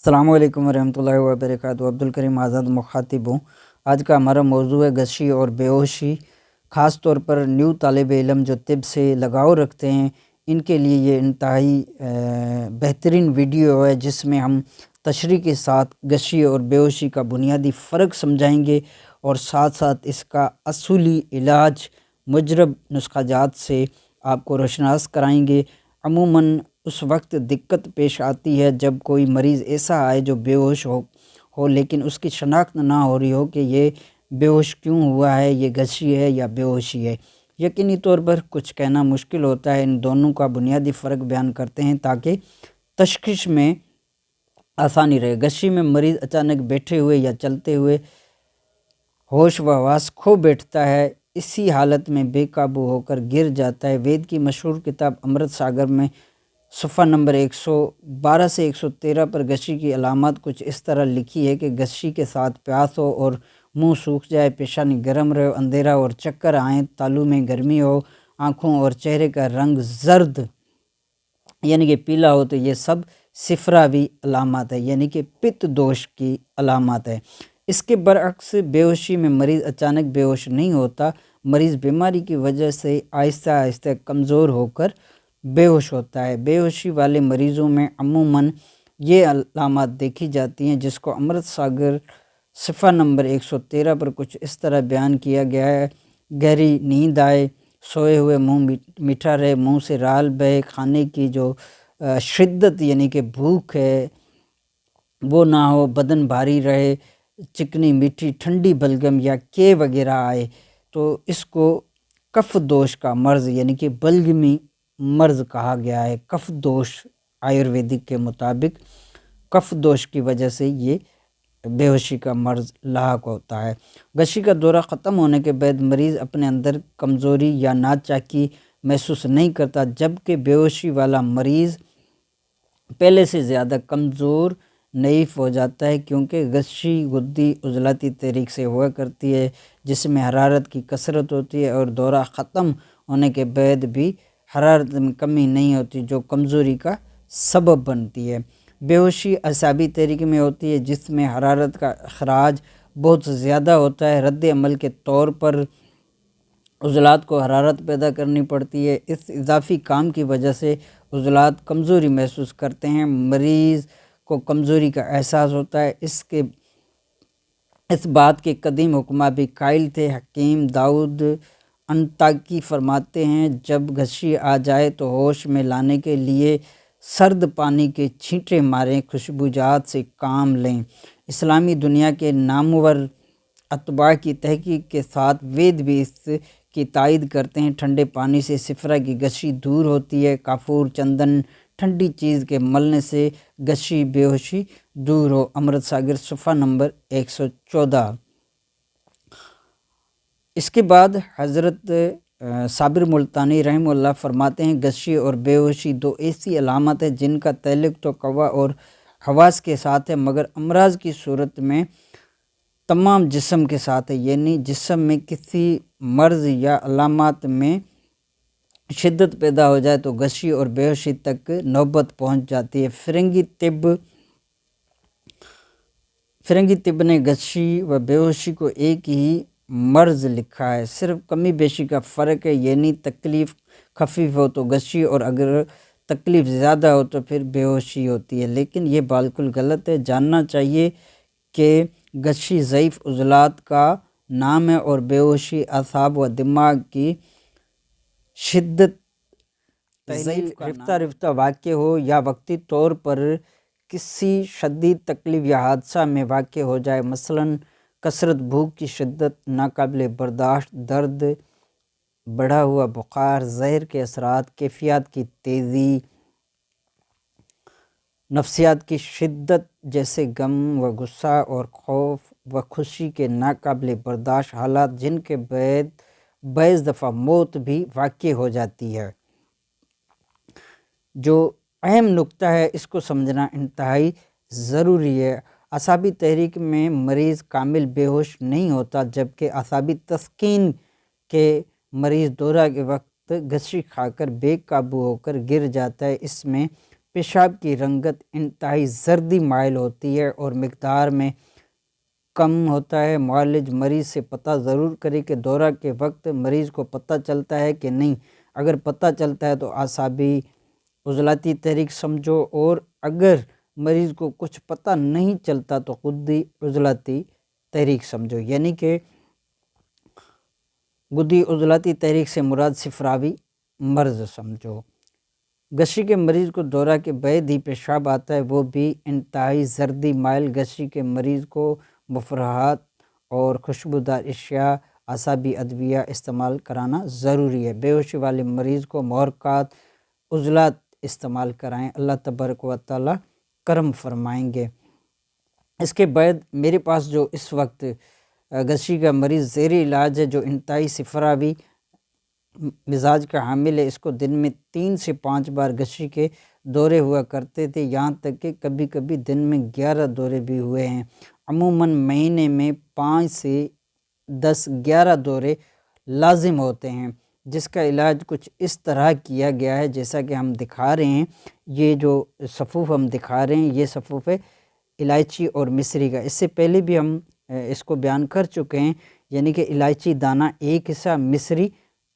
السلام علیکم ورحمۃ اللہ وبرکاتہ۔ عبدالکریم آزاد مخاطب ہوں۔ آج کا ہمارا موضوع ہے غشی اور بے ہوشی، خاص طور پر نیو طالب علم جو طب سے لگاؤ رکھتے ہیں، ان کے لیے یہ انتہائی بہترین ویڈیو ہے جس میں ہم تشریح کے ساتھ غشی اور بے ہوشی کا بنیادی فرق سمجھائیں گے اور ساتھ ساتھ اس کا اصولی علاج مجرب نسخہ جات سے آپ کو روشناس کرائیں گے۔ عموماً اس وقت دقت پیش آتی ہے جب کوئی مریض ایسا آئے جو بے ہوش ہو لیکن اس کی شناخت نہ ہو رہی ہو کہ یہ بے ہوش کیوں ہوا ہے، یہ غشی ہے یا بے ہوشی ہے۔ یقینی طور پر کچھ کہنا مشکل ہوتا ہے، ان دونوں کا بنیادی فرق بیان کرتے ہیں تاکہ تشخیص میں آسانی رہے۔ غشی میں مریض اچانک بیٹھے ہوئے یا چلتے ہوئے ہوش و حواس کھو بیٹھتا ہے، اسی حالت میں بے قابو ہو کر گر جاتا ہے۔ وید کی مشہور کتاب امرت ساگر میں صفحہ نمبر 112 سے 113 پر غشی کی علامات کچھ اس طرح لکھی ہے کہ غشی کے ساتھ پیاس ہو اور منہ سوکھ جائے، پیشانی گرم رہے، اندھیرا اور چکر آئیں، تالو میں گرمی ہو، آنکھوں اور چہرے کا رنگ زرد یعنی کہ پیلا ہو، تو یہ سب صفراوی علامات ہے یعنی کہ پت دوش کی علامات ہے۔ اس کے برعکس بے ہوشی میں مریض اچانک بے ہوش نہیں ہوتا، مریض بیماری کی وجہ سے آہستہ آہستہ کمزور ہو کر بے ہوش ہوتا ہے۔ بے ہوشی والے مریضوں میں عموماً یہ علامات دیکھی جاتی ہیں جس کو امرت ساگر صفحہ نمبر 113 پر کچھ اس طرح بیان کیا گیا ہے: گہری نیند آئے، سوئے ہوئے منہ میٹھا رہے، منہ سے رال بہے، کھانے کی جو شدت یعنی کہ بھوک ہے وہ نہ ہو، بدن بھاری رہے، چکنی میٹھی ٹھنڈی بلگم یا کے وغیرہ آئے، تو اس کو کف دوش کا مرض یعنی کہ بلگمی مرض کہا گیا ہے۔ کف دوش آیورویدک کے مطابق کف دوش کی وجہ سے یہ بے ہوشی کا مرض لاحق ہوتا ہے۔ غشی کا دورہ ختم ہونے کے بعد مریض اپنے اندر کمزوری یا ناچاکی محسوس نہیں کرتا، جبکہ بے ہوشی والا مریض پہلے سے زیادہ کمزور ضعیف ہو جاتا ہے، کیونکہ غشی غدی عضلاتی تحریک سے ہوا کرتی ہے جس میں حرارت کی کثرت ہوتی ہے اور دورہ ختم ہونے کے بعد بھی حرارت میں کمی نہیں ہوتی جو کمزوری کا سبب بنتی ہے۔ بے ہوشی اعصابی تحریک میں ہوتی ہے جس میں حرارت کا اخراج بہت زیادہ ہوتا ہے، رد عمل کے طور پر عضلات کو حرارت پیدا کرنی پڑتی ہے، اس اضافی کام کی وجہ سے عضلات کمزوری محسوس کرتے ہیں، مریض کو کمزوری کا احساس ہوتا ہے۔ اس بات کے قدیم حکماء بھی قائل تھے۔ حکیم داؤد انطاکی فرماتے ہیں، جب غشی آ جائے تو ہوش میں لانے کے لیے سرد پانی کے چھینٹے ماریں، خوشبو جات سے کام لیں۔ اسلامی دنیا کے نامور اتباع کی تحقیق کے ساتھ وید بھی اس کی تائید کرتے ہیں۔ ٹھنڈے پانی سے صفرا کی غشی دور ہوتی ہے، کافور، چندن، ٹھنڈی چیز کے ملنے سے غشی بے ہوشی دور ہو۔ امرت ساگر صفحہ نمبر 114۔ اس کے بعد حضرت صابر ملتانی رحمہ اللہ فرماتے ہیں، غشی اور بے ہوشی دو ایسی علامات ہیں جن کا تعلق تو قوا اور حواس کے ساتھ ہے مگر امراض کی صورت میں تمام جسم کے ساتھ ہے، یعنی جسم میں کسی مرض یا علامات میں شدت پیدا ہو جائے تو غشی اور بے ہوشی تک نوبت پہنچ جاتی ہے۔ فرنگی طب نے غشی و بے ہوشی کو ایک ہی مرض لکھا ہے، صرف کمی بیشی کا فرق ہے، یعنی تکلیف خفیف ہو تو غشی اور اگر تکلیف زیادہ ہو تو پھر بے ہوشی ہوتی ہے، لیکن یہ بالکل غلط ہے۔ جاننا چاہیے کہ غشی ضعیف عضلات کا نام ہے اور بے ہوشی اعصاب و دماغ کی شدت رفتہ واقع ہو یا وقتی طور پر کسی شدید تکلیف یا حادثہ میں واقع ہو جائے، مثلاً کثرت بھوک کی شدت، ناقابل برداشت درد، بڑھا ہوا بخار، زہر کے اثرات، کیفیات کی تیزی، نفسیات کی شدت جیسے غم و غصہ اور خوف و خوشی کے ناقابل برداشت حالات جن کے بعض دفعہ موت بھی واقع ہو جاتی ہے۔ جو اہم نکتہ ہے اس کو سمجھنا انتہائی ضروری ہے۔ اعصابی تحریک میں مریض کامل بے ہوش نہیں ہوتا، جبکہ اعصابی تسکین کے مریض دورہ کے وقت غشی کھا کر بے قابو ہو کر گر جاتا ہے۔ اس میں پیشاب کی رنگت انتہائی زردی مائل ہوتی ہے اور مقدار میں کم ہوتا ہے۔ معالج مریض سے پتہ ضرور کرے کہ دورہ کے وقت مریض کو پتہ چلتا ہے کہ نہیں۔ اگر پتہ چلتا ہے تو اعصابی عضلاتی تحریک سمجھو، اور اگر مریض کو کچھ پتہ نہیں چلتا تو غدی عضلاتی تحریک سمجھو، یعنی کہ غدی عضلاتی تحریک سے مراد صفراوی مرض سمجھو۔ غشی کے مریض کو دورہ کے بعد ہی پیشاب آتا ہے، وہ بھی انتہائی زردی مائل۔ غشی کے مریض کو مفرحات اور خوشبودار اشیاء، اعصابی ادویہ استعمال کرانا ضروری ہے۔ بے ہوشی والے مریض کو محرکات، عضلات استعمال کرائیں، اللہ تبارک و تعالی کرم فرمائیں گے۔ اس کے بعد میرے پاس جو اس وقت غشی کا مریض زیر علاج ہے، جو انتہائی صفراوی مزاج کا حامل ہے، اس کو دن میں 3 سے 5 بار غشی کے دورے ہوا کرتے تھے، یہاں تک کہ کبھی کبھی دن میں 11 دورے بھی ہوئے ہیں۔ عموماً مہینے میں 5 سے 11 دورے لازم ہوتے ہیں، جس کا علاج کچھ اس طرح کیا گیا ہے جیسا کہ ہم دکھا رہے ہیں۔ یہ جو صفوف ہم دکھا رہے ہیں، یہ صفوف ہے الائچی اور مصری کا۔ اس سے پہلے بھی ہم اس کو بیان کر چکے ہیں، یعنی کہ الائچی دانہ 1 حصہ، مصری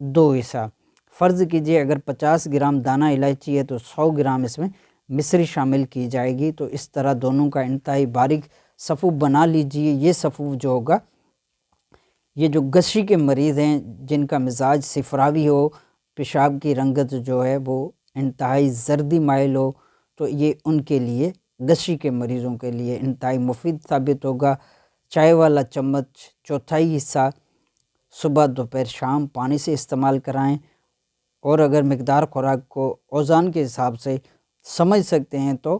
2 حصہ۔ فرض کیجئے اگر 50 گرام دانہ الائچی ہے تو 100 گرام اس میں مصری شامل کی جائے گی، تو اس طرح دونوں کا انتہائی باریک صفوف بنا لیجئے۔ یہ صفوف جو ہوگا، یہ جو غشی کے مریض ہیں جن کا مزاج صفراوی ہو، پیشاب کی رنگت جو ہے وہ انتہائی زردی مائل ہو، تو یہ ان کے لیے، غشی کے مریضوں کے لیے انتہائی مفید ثابت ہوگا۔ چائے والا چمچ 1/4 حصہ صبح، دوپہر، شام پانی سے استعمال کرائیں، اور اگر مقدار خوراک کو اوزان کے حساب سے سمجھ سکتے ہیں تو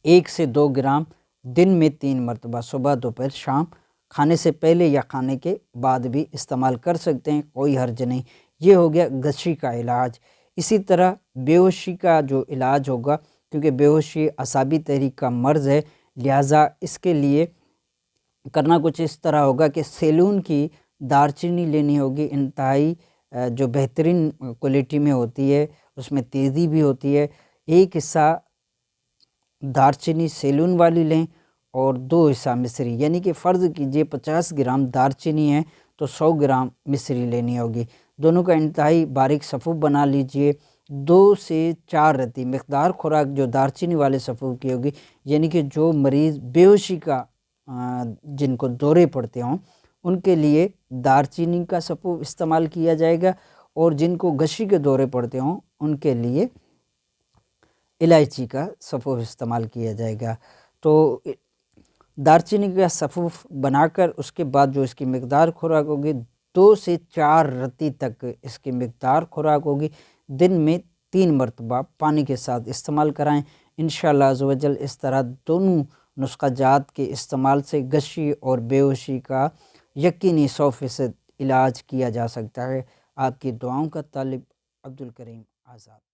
1 سے 2 گرام دن میں 3 مرتبہ، صبح، دوپہر، شام، کھانے سے پہلے یا کھانے کے بعد بھی استعمال کر سکتے ہیں، کوئی حرج نہیں۔ یہ ہو گیا غشی کا علاج۔ اسی طرح بے ہوشی کا جو علاج ہوگا، کیونکہ بے ہوشی اعصابی تحریک کا مرض ہے، لہٰذا اس کے لیے کرنا کچھ اس طرح ہوگا کہ سیلون کی دار چینی لینی ہوگی، انتہائی جو بہترین کوالٹی میں ہوتی ہے، اس میں تیزی بھی ہوتی ہے۔ 1 حصہ دار چینی سیلون والی لیں اور 2 حصہ مصری، یعنی کہ فرض کیجئے 50 گرام دار چینی ہے تو 100 گرام مصری لینی ہوگی۔ دونوں کا انتہائی باریک صفوف بنا لیجئے۔ 2 سے 4 رتی مقدار خوراک جو دار چینی والے صفوف کی ہوگی، یعنی کہ جو مریض بے ہوشی کا جن کو دورے پڑتے ہوں ان کے لیے دار چینی کا صفوف استعمال کیا جائے گا، اور جن کو غشی کے دورے پڑتے ہوں ان کے لیے الائچی کا صفوف استعمال کیا جائے گا۔ تو دار چینی کا صفوف بنا کر اس کے بعد جو اس کی مقدار خوراک ہوگی، 2 سے 4 رتی تک اس کی مقدار خوراک ہوگی، دن میں 3 مرتبہ پانی کے ساتھ استعمال کرائیں۔ انشاءاللہ عز و جل اس طرح دونوں نسخہ جات کے استعمال سے غشی اور بے ہوشی کا یقینی 100% علاج کیا جا سکتا ہے۔ آپ کی دعاؤں کا طالب، عبدالکریم آزاد۔